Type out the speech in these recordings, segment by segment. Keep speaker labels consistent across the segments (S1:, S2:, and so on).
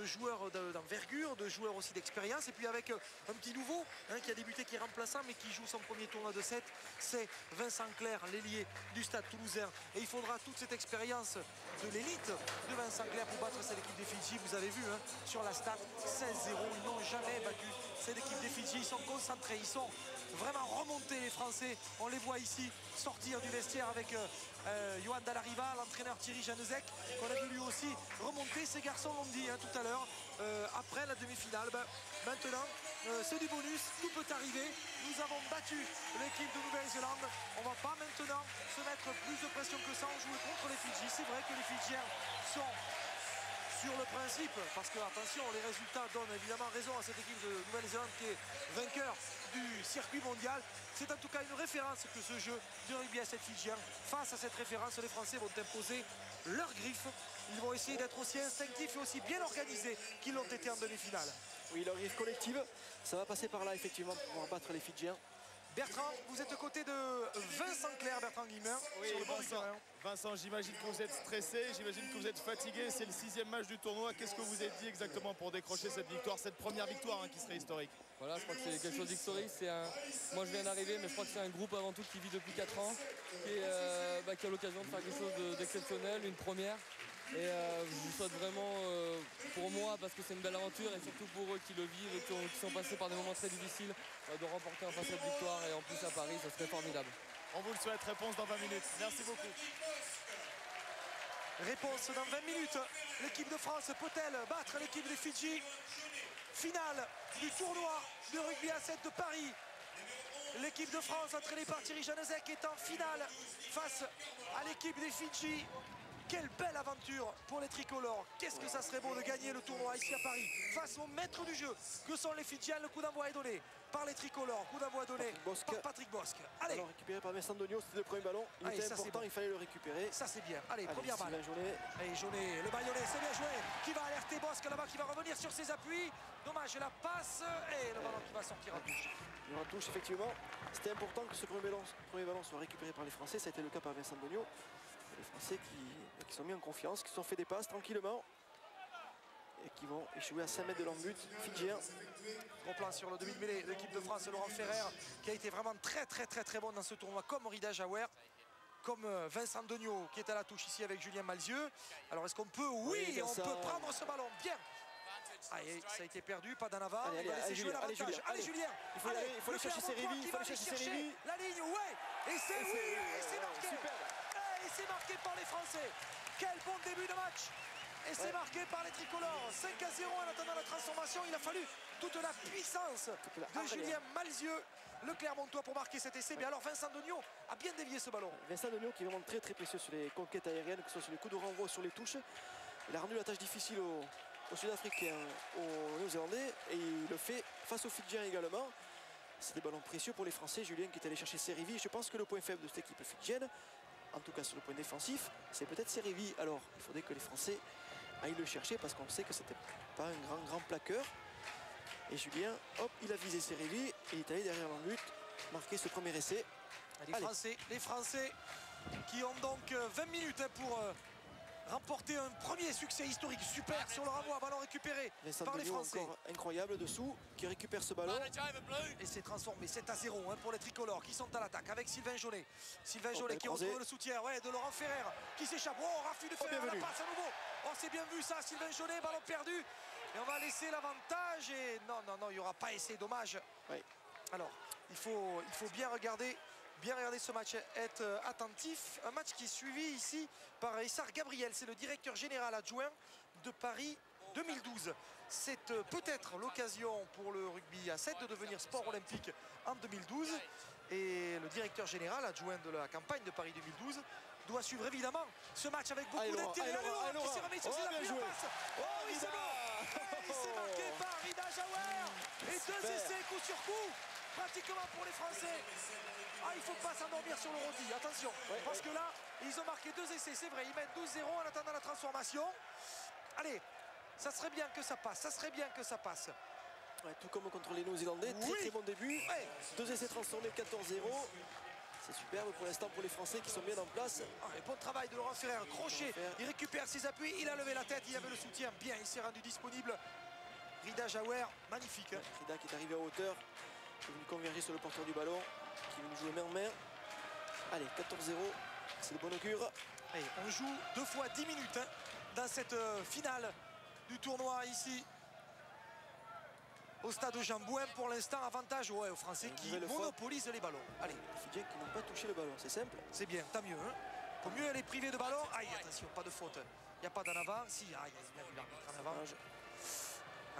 S1: joueurs d'envergure, de joueurs aussi d'expérience. Et puis avec un petit nouveau qui a débuté, qui est remplaçant, mais qui joue son premier tournoi de 7, c'est Vincent Clerc, l'ailier du Stade Toulousain. Et il faudra toute cette expérience de l'élite de Vincent Clerc pour battre cette équipe des Fidji. Vous avez vu sur la stat, 16-0, ils n'ont jamais battu cette équipe des Fidji. Ils sont concentrés, ils sont vraiment remontés, les Français. On les voit ici sortir du vestiaire avec Johan Dallariva, l'entraîneur Thierry Janezek, qu'on a vu lui aussi remonter. Ces garçons l'ont dit tout à l'heure, après la demi-finale. Maintenant, c'est du bonus, tout peut arriver. Nous avons battu l'équipe de Nouvelle-Zélande. On ne va pas maintenant se mettre plus de pression que ça en jouer contre les Fidji. C'est vrai que les Fidjiens sont sur le principe, parce que attention, les résultats donnent évidemment raison à cette équipe de Nouvelle-Zélande qui est vainqueur du circuit mondial. C'est en tout cas une référence que ce jeu de rugby à 7 Fidjien. Face à cette référence, les Français vont imposer leurs griffes. Ils vont essayer d'être aussi instinctifs et aussi bien organisés qu'ils l'ont été en demi-finale.
S2: Oui, leur griffe collective, ça va passer par là effectivement pour pouvoir battre les Fidjiens.
S1: Bertrand, vous êtes aux côtés de Vincent Clerc, Bertrand Guimard.
S3: Oui, Vincent, j'imagine que vous êtes stressé, j'imagine que vous êtes fatigué. C'est le 6e match du tournoi. Qu'est-ce que vous êtes dit exactement pour décrocher cette victoire, cette première victoire qui serait historique?
S4: Voilà, je crois que c'est quelque chose d'historique. Moi, je viens d'arriver, mais je crois que c'est un groupe avant tout qui vit depuis 4 ans, qui a l'occasion de faire quelque chose d'exceptionnel, une première. Et je vous souhaite vraiment, pour moi, parce que c'est une belle aventure, et surtout pour eux qui le vivent et qui sont passés par des moments très difficiles, de remporter enfin cette victoire, et en plus à Paris, ça serait formidable.
S3: On vous le souhaite. Réponse dans 20 minutes. Merci beaucoup.
S1: Réponse dans 20 minutes. L'équipe de France peut-elle battre l'équipe des Fidji? Finale du tournoi de rugby à 7 de Paris. L'équipe de France, entraînée par Thierry Janezek, est en finale face à l'équipe des Fidji. Quelle belle aventure pour les tricolores. Qu'est-ce que ça serait beau de gagner le tournoi ici à Paris face au maître du jeu que sont les Fidjiens. Le coup d'envoi est donné par les tricolores. Coup d'envoi donné par Patrick Bosque. Allez.
S2: Alors récupéré par Vincent Dogno, c'était le premier ballon. Il était important, il fallait le récupérer.
S1: Ça c'est bien. Allez, première balle. Allez, Jaunet, le baïonnet, c'est bien joué. Qui va alerter Bosque là-bas, qui va revenir sur ses appuis. Dommage, la passe et le ballon qui va sortir en touche.
S2: Il y aura touche, effectivement. C'était important que ce premier ballon soit récupéré par les Français. Ça a été le cas par Vincent Dogno. Les Français qui sont mis en confiance, qui se sont fait des passes tranquillement et qui vont échouer à 5 mètres de leur but. Fidjien.
S1: Gros plan sur le demi-mêlée de l'équipe de France, Laurent Ferrer, qui a été vraiment très bon dans ce tournoi, comme Rida Jaouer, comme Vincent Degnaud qui est à la touche ici avec Julien Malzieu. Alors est-ce qu'on peut? Oui, on peut prendre ce ballon. Bien. Allez, ça a été perdu, pas d'en avant.
S2: Allez, Julien.
S1: Allez, Julien.
S2: Il faut aller chercher ses Révis. Il faut aller chercher ses Révis.
S1: La ligne, ouais. Et c'est marqué.
S2: Super.
S1: Et c'est marqué par les Français. Quel bon début de match. Et c'est marqué par les tricolores. 5-0 en attendant la transformation. Il a fallu toute la puissance de Julien Malzieu, le Clermontois, pour marquer cet essai. Mais alors Vincent Degnaud a bien dévié ce ballon.
S2: Vincent Degnaud qui est vraiment très précieux sur les conquêtes aériennes, que ce soit sur les coups de renvoi, sur les touches. Il a rendu la tâche difficile aux Sud-Africains, aux Néo-Zélandais, et il le fait face aux Fidjiens également. C'est des ballons précieux pour les Français. Julien qui est allé chercher Serivi. Je pense que le point faible de cette équipe fidjienne, en tout cas sur le point défensif, c'est peut-être Serivi. Alors il faudrait que les Français aillent le chercher, parce qu'on sait que c'était pas un grand plaqueur. Et Julien, hop, il a visé Serivi et il est allé derrière l'en but, marquer ce premier essai.
S1: Les Français qui ont donc 20 minutes pour remporter un premier succès historique. Super sur le renvoi, ballon récupéré par les Français.
S2: Encore incroyable dessous, qui récupère ce ballon.
S1: Et c'est transformé 7-0 pour les tricolores qui sont à l'attaque avec Sylvain Jaunet. Sylvain Jaunet qui retrouve le soutien de Laurent Ferrer qui s'échappe. Oh, Rafi de Ferrer, la passe à nouveau. Oh, c'est bien vu ça, Sylvain Jaunet, ballon perdu. Et on va laisser l'avantage. Et non, il n'y aura pas essai, dommage.
S2: Oui.
S1: Alors, il faut bien regarder ce match, être attentif. Un match qui est suivi ici par Issar Gabriel, c'est le directeur général adjoint de Paris 2012. C'est peut-être l'occasion pour le rugby à 7 de devenir sport olympique en 2012. Et le directeur général adjoint de la campagne de Paris 2012 doit suivre évidemment ce match avec beaucoup d'intérêt. Qui s'est remis sur ses appuis, passe. Oh oui, c'est bon. Il s'est marqué par Rida Jaouer. Et 2 essais coup sur coup. Pratiquement pour les Français. Il ne faut pas s'endormir sur le rôti, attention. Parce que là, ils ont marqué 2 essais, c'est vrai. Ils mènent 12-0 en attendant la transformation. Allez, ça serait bien que ça passe.
S2: Ouais, tout comme contre les Néo-Zélandais, très bon début. 2 essais transformés, 14-0. C'est superbe pour l'instant pour les Français qui sont bien en place.
S1: Bon travail de Laurent Ferrer, crochet, il récupère ses appuis, il a levé la tête, il avait le soutien, bien, il s'est rendu disponible. Rida Jaouer, magnifique.
S2: Rida qui est arrivé à hauteur, qui est venu converger sur le porteur du ballon, qui est venu jouer main en main. Allez, 14-0, c'est de bon augure.
S1: Et on joue 2 fois 10 minutes dans cette finale du tournoi ici au stade Jean-Bouin. Pour l'instant, avantage aux Français qui monopolisent les ballons. Allez,
S2: les Fidjiens qui n'ont pas touché le ballon, c'est simple.
S1: C'est bien, tant mieux. Faut mieux les priver de ballon. Aïe, attention, pas de faute. Il n'y a pas d'en avant. Si, aïe, il a bien vu l'arbitre en avant.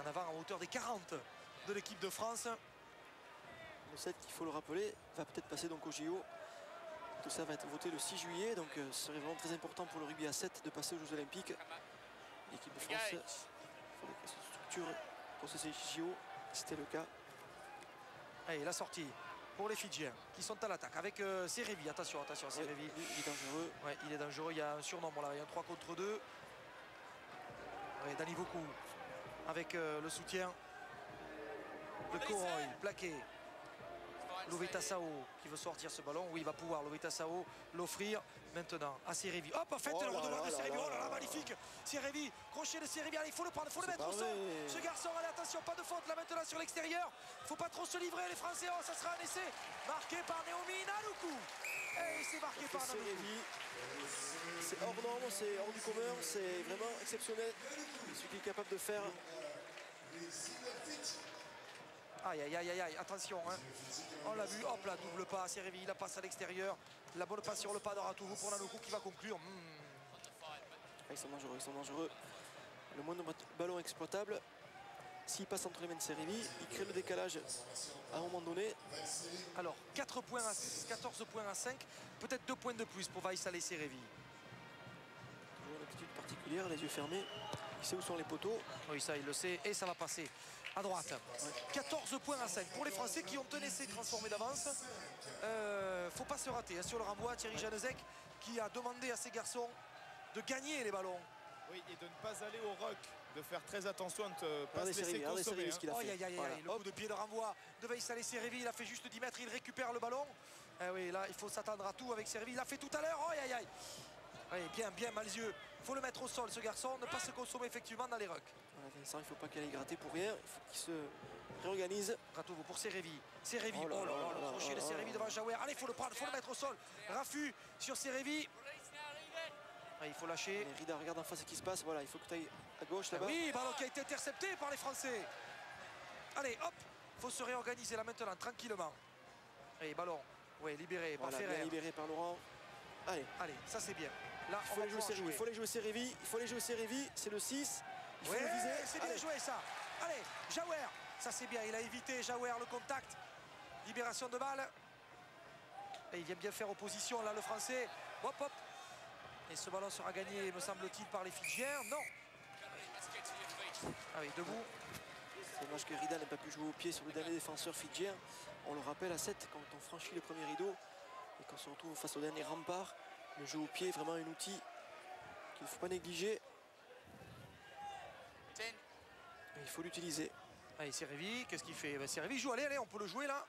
S1: En avant à hauteur des 40 de l'équipe de France.
S2: Le 7, il faut le rappeler, va peut-être passer donc au JO. Tout ça va être voté le 6 juillet, donc ce serait vraiment très important pour le rugby à 7 de passer aux Jeux Olympiques. L'équipe de France, il faudrait qu'elle se structure pour ces JO, c'était le cas.
S1: Allez, la sortie pour les Fidjiens qui sont à l'attaque avec Serevi. Attention, attention, Serevi.
S2: Ouais, il est dangereux.
S1: Ouais, il est dangereux, il y a un surnombre là, il y a un 3 contre 2. Ouais, Dani Vokou avec le soutien de Koroy, plaqué. Lovita Sao qui veut sortir ce ballon. Oui, il va pouvoir, Lovita Sao, l'offrir maintenant à Serevi. Hop, en fait, le redevant de Serevi. Oh là là, magnifique. Serevi, crochet de Serevi. Allez, il faut le prendre, il faut le mettre au sol. Ce garçon, allez, attention, pas de faute là maintenant sur l'extérieur. Il ne faut pas trop se livrer, les Français. Oh, ça sera un essai marqué par Naomi Naluku. Et c'est marqué par
S2: Serevi. C'est hors norme, c'est hors du commun, c'est vraiment exceptionnel. Ce qu'il est capable de faire.
S1: Aïe, aïe, aïe, aïe, attention, on l'a vu, hop là, double pas, Serevi, la passe à l'extérieur, la bonne passe sur le pas de Ratouvou pour Nanuku qui va conclure.
S2: Ils sont dangereux, ils sont dangereux. Le moindre ballon exploitable, s'il passe entre les mains de Serevi, il crée le décalage à un moment donné.
S1: Alors, 14 points à 5, peut-être 2 points de plus pour Vaïsal et Serevi.
S2: Toujours une attitude particulière, les yeux fermés, il sait où sont les poteaux.
S1: Oui, ça, il le sait, et ça va passer à droite. 14 points à 5 pour les Français qui ont un essai transformé d'avance. Faut pas se rater sur le renvoi. Thierry Janezek qui a demandé à ses garçons de gagner les ballons.
S3: Oui, et de ne pas aller au rock, de faire très attention, de ne pas se laisser
S2: consommer.
S3: consommer.
S1: Aïe, aïe, aïe,
S2: Voilà.
S1: le coup de pied de renvoi de Vaïsal et Serevi. Il a fait juste 10 mètres, il récupère le ballon. Oui, là, il faut s'attendre à tout avec Serevi. Il l'a fait tout à l'heure. Aïe, aïe, aïe. Oui, bien, bien, Malzieu. Il faut le mettre au sol, ce garçon, ne pas se consommer effectivement dans les rucks.
S2: Voilà, Vincent, il ne faut pas qu'elle aille gratter pour rien. Il faut qu'il se réorganise.
S1: Ratouvou pour Serevi. Serevi,
S2: Oh là là,
S1: le crochet de Serevi devant Jaouer. Allez, il faut le prendre, il faut le mettre au sol. Raffut sur Serevi. Il faut lâcher.
S2: Allez, Rida, regarde en face ce qui se passe. Voilà, il faut que tu ailles à gauche là-bas.
S1: Oui, ballon qui a été intercepté par les Français. Allez, hop, il faut se réorganiser là maintenant, tranquillement. Allez, ballon, oui, libéré par
S2: Voilà,
S1: Ferrer.
S2: bien libéré par Laurent. Allez,
S1: ça c'est bien. Là,
S2: il faut les jouer Serevi. Il faut les jouer Serevi. Il faut les jouer Serevi. C'est le 6. Il faut le viser.
S1: C'est bien joué ça. Allez, Jaouer. Ça c'est bien. Il a évité Jaouer le contact. Libération de balle. Et il vient bien faire opposition là le Français. Hop hop. Et ce ballon sera gagné, me semble-t-il, par les Fidjiens. Non. Ah oui, debout.
S2: C'est dommage que Rida n'ait pas pu jouer au pied sur le dernier défenseur fidjien. On le rappelle à 7 quand on franchit le premier rideau et qu'on se retrouve face au dernier rempart. Le jeu au pied est vraiment un outil qu'il ne faut pas négliger. Et il faut l'utiliser.
S1: Allez, Serevi, qu'est-ce qu'il fait? Serevi joue, allez, on peut le jouer là.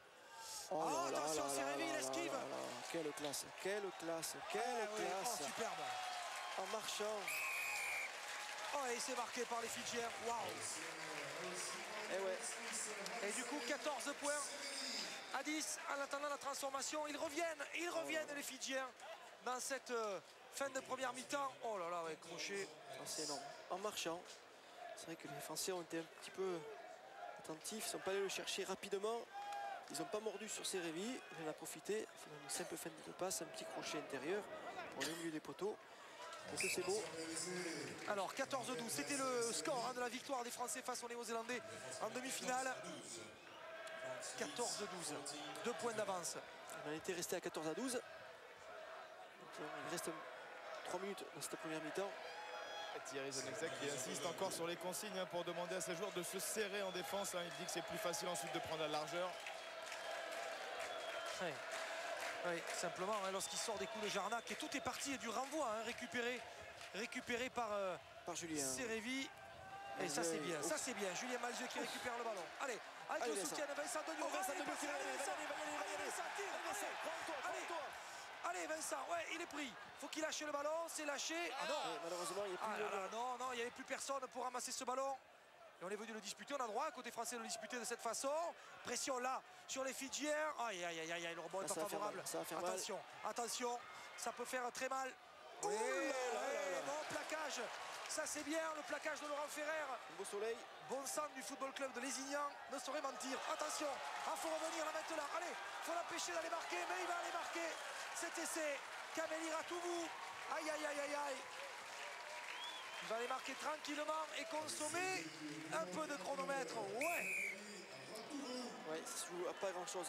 S2: Oh là là
S1: attention,
S2: là
S1: Serevi,
S2: là
S1: il esquive.
S2: là là là. Quelle classe, quelle classe, quelle classe.
S1: Superbe.
S2: En marchant.
S1: Oh, et c'est marqué par les Fidjiens. Waouh.
S2: Et ouais.
S1: Et du coup, 14 points à 10 en attendant la transformation. Ils reviennent les Fidjiens dans cette fin de première mi-temps. Oh là là, ouais, crochet.
S2: C'est énorme. En marchant. C'est vrai que les Français ont été un petit peu attentifs. Ils ne sont pas allés le chercher rapidement. Ils n'ont pas mordu sur Serevi. Il en a profité. Il fait une simple feinte de passe, un petit crochet intérieur pour aller au milieu des poteaux. Est-ce que c'est beau?
S1: Alors 14-12, c'était le score de la victoire des Français face aux Néo-Zélandais en demi-finale. 14-12, 2 points d'avance.
S2: On a été resté à 14-12. Il reste 3 minutes dans cette première mi-temps.
S3: Thierry Janezek qui insiste encore sur les consignes pour demander à ses joueurs de se serrer en défense. Il dit que c'est plus facile ensuite de prendre la largeur.
S1: Oui, simplement, lorsqu'il sort des coups de Jarnac, et tout est parti du renvoi, récupéré par
S2: Julien.
S1: Serevi. Et ça c'est bien, ça c'est bien. Julien Malzieu qui récupère le ballon. Allez, avec
S2: Allez,
S1: le
S2: Vincent.
S1: soutien de Vincent Degnaud.
S2: Vincent
S1: Allez,
S2: Degnaud qui va y aller,
S1: Vincent,
S2: va y aller,
S1: Vincent, tire. Allez, Vincent, ouais, il est pris. Faut qu'il lâche le ballon, c'est lâché. Ah non,
S2: Malheureusement, il n'y a plus
S1: ah là là, non, il n'y avait plus personne pour ramasser ce ballon. Et on est venu le disputer, on a droit, côté français, de le disputer de cette façon. Pression là, sur les Fidjiens. Aïe, aïe, aïe, aïe, le rebond est pas favorable. Attention, attention, ça peut faire très mal. Oui, bon plaquage. Ça c'est bien, le plaquage de Laurent Ferrer.
S2: Beau soleil.
S1: Bon centre du football club de Lézignan ne saurait mentir. Attention, il faut revenir là maintenant. Allez, il faut l'empêcher d'aller marquer, mais il va aller marquer. Cet essai, Kamel Iratoubou. Aïe, aïe, aïe, aïe, aïe. Il va aller marquer tranquillement et consommer un peu de chronomètre. Ouais.
S2: Ouais, ça se joue à pas grand chose.